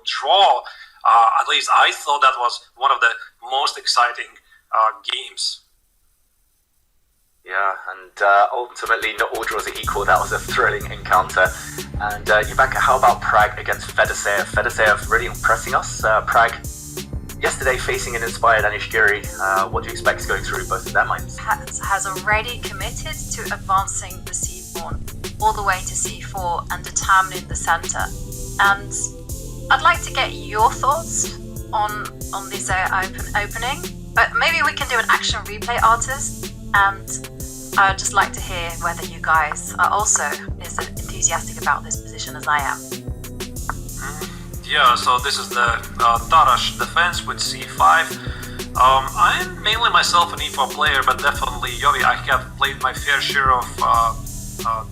draw. At least I thought that was one of the most exciting games. Yeah, and ultimately not all draws are equal. That was a thrilling encounter. And Yubaka, how about Pragg against Fedoseev? Fedoseev really impressing us. Pragg, yesterday facing an inspired Anish Giri. What do you expect is going through both of their minds? Has already committed to advancing the c-pawn all the way to c4 and determining the centre. And I'd like to get your thoughts on this opening, but maybe we can do an action replay, artist, and I'd just like to hear whether you guys are also as enthusiastic about this position as I am. Yeah, so this is the Tarash defense with c5. I'm mainly myself an e4 player, but definitely, Jovi, I have played my fair share of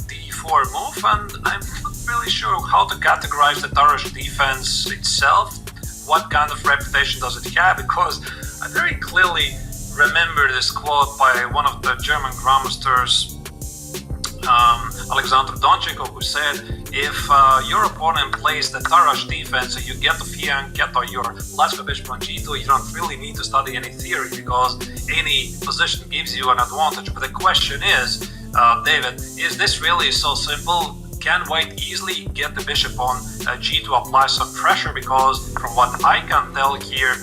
d4 move, and I'm not really sure how to categorize the Tarash defense itself. What kind of reputation does it have? Because I very clearly remember this quote by one of the German grandmasters, Alexander Donchikov, who said, if your opponent plays the Tarash defense and you get to Fian, get to your Lasco bishop on g2, you don't really need to study any theory because any position gives you an advantage. But the question is, David, is this really so simple? Can White easily get the bishop on g2, apply some pressure? Because from what I can tell here,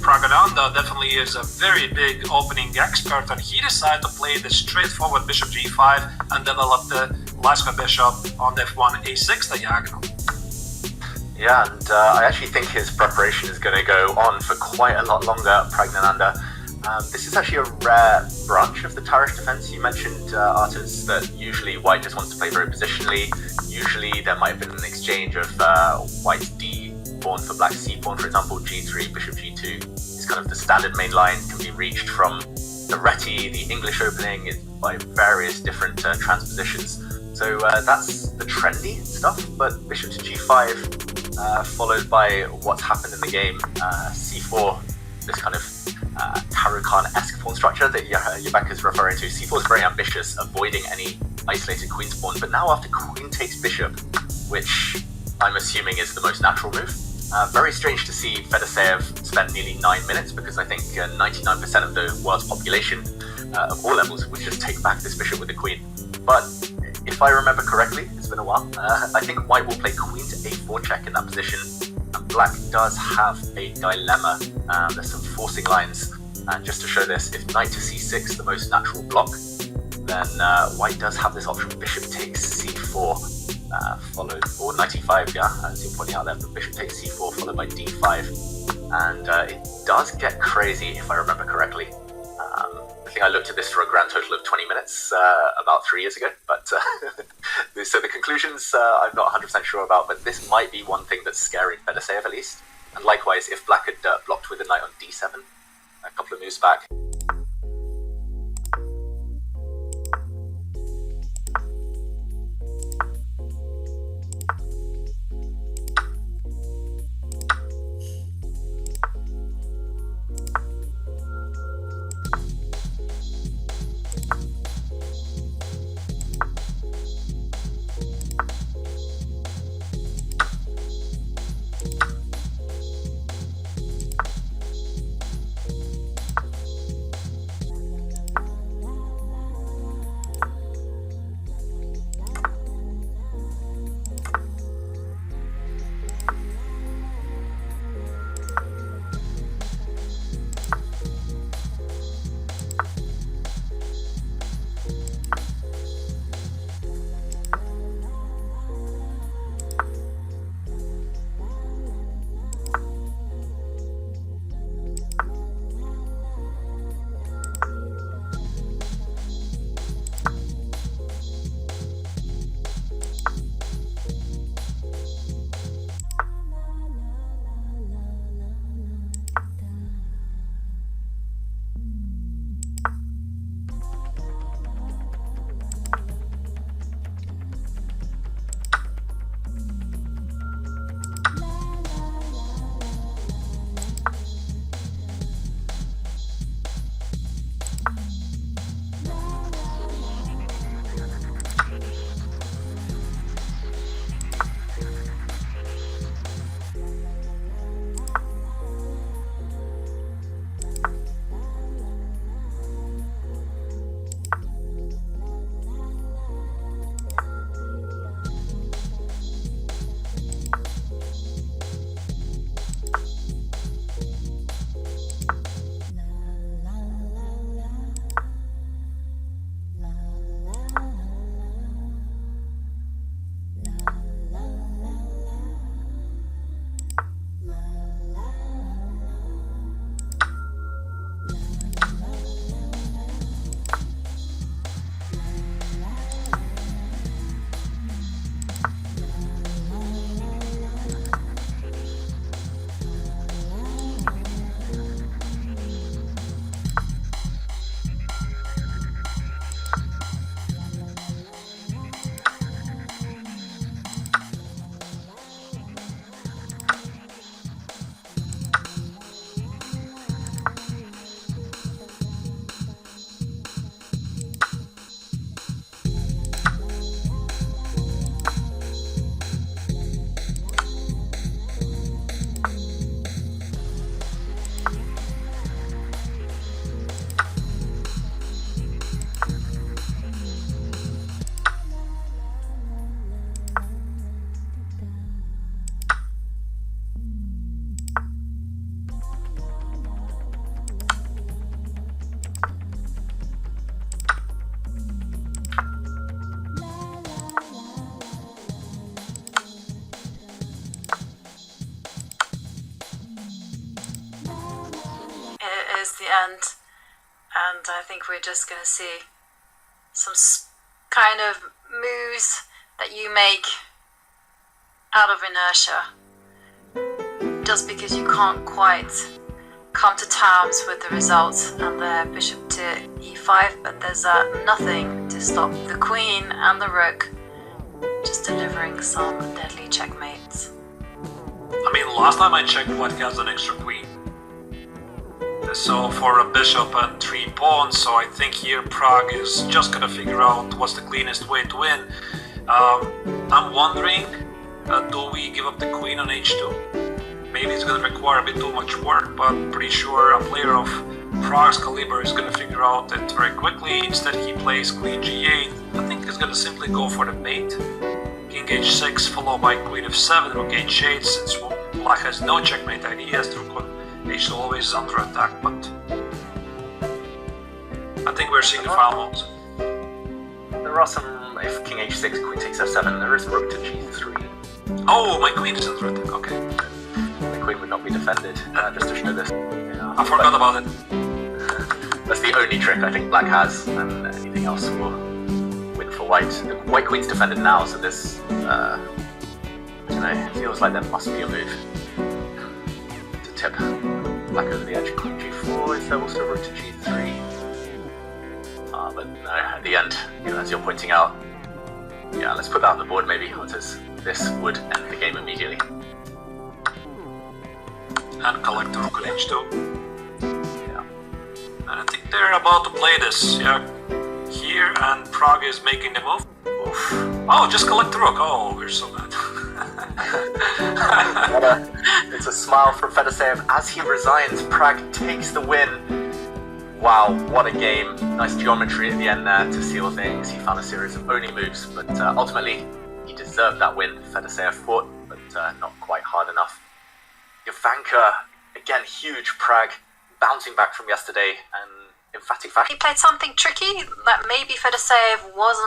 Praggnanandhaa definitely is a very big opening expert, and he decided to play the straightforward bishop g5 and develop the Lasco bishop on f1 a6 diagonal. Yeah, and I actually think his preparation is going to go on for quite a lot longer, Praggnanandhaa. This is actually a rare branch of the Tarash defense. You mentioned, Artis, that usually White just wants to play very positionally. Usually there might have been an exchange of White's d pawn for black c pawn, for example, g3, bishop g2 is kind of the standard main line, can be reached from the Reti, the English opening, by various different transpositions. So that's the trendy stuff, but bishop to g5, followed by what's happened in the game, c4, this kind of Tarot-Khan-esque pawn structure that Yubaka is referring to. c4 is very ambitious, avoiding any isolated queen's pawn, but now after queen takes bishop, which I'm assuming is the most natural move, very strange to see Fedoseev spend nearly 9 minutes, because I think 99% of the world's population of all levels would just take back this bishop with the queen. But if I remember correctly, it's been a while, I think White will play queen to a4 check in that position, and Black does have a dilemma. There's some forcing lines, and just to show this, if knight to c6, the most natural block, then White does have this option, bishop takes c4, followed, or knight e5, yeah, as you're pointing out there, the bishop takes c4 followed by d5, and it does get crazy if I remember correctly. I think I looked at this for a grand total of 20 minutes about 3 years ago, but so the conclusions I'm not 100% sure about, but this might be one thing that's scaring Fedoseev at least. And likewise, if Black had blocked with a knight on d7 a couple of moves back. towards the end, and I think we're just going to see some kind of moves that you make out of inertia, just because you can't quite come to terms with the results and the bishop to e5, but there's nothing to stop the queen and the rook just delivering some deadly checkmates. I mean, last time I checked, White has an extra queen. So for a bishop and 3 pawns, so I think here Pragg is just gonna figure out what's the cleanest way to win. I'm wondering, do we give up the queen on h2? Maybe it's gonna require a bit too much work, but I'm pretty sure a player of Prague's caliber is gonna figure out it very quickly. Instead he plays queen g8. I think he's gonna simply go for the mate. King h6 followed by queen f7, rook h8, since Black has no checkmate ideas, the rook on h2 always is under attack, but I think we're seeing the final moves. There are some, if king h6, queen takes f7, there is rook to g3. Oh, my queen is under attack, okay. The queen would not be defended, just to show this. Yeah, I forgot about it. That's the only trick I think Black has, and anything else will win for White. The White queen's defended now, so this, I don't know, it feels like there must be a move to tip Black over the edge. Queen g4, is there also rook to g3? But no, at the end, as you're pointing out, yeah, let's put that on the board maybe, because this would end the game immediately. And collect the rook on h2. Yeah. And I think they're about to play this, yeah. Here, and Pragg is making the move. Oof. Oh, just collect the rook. Oh, we're so bad. It's a smile from Fedoseev. As he resigns, Pragg takes the win. Wow, what a game. Nice geometry at the end there to seal things. He found a series of only moves, but ultimately he deserved that win. Fedoseev fought, but not quite hard enough. Jovanka, again, huge Pragg, bouncing back from yesterday and emphatic fashion. He played something tricky that maybe Fedoseev wasn't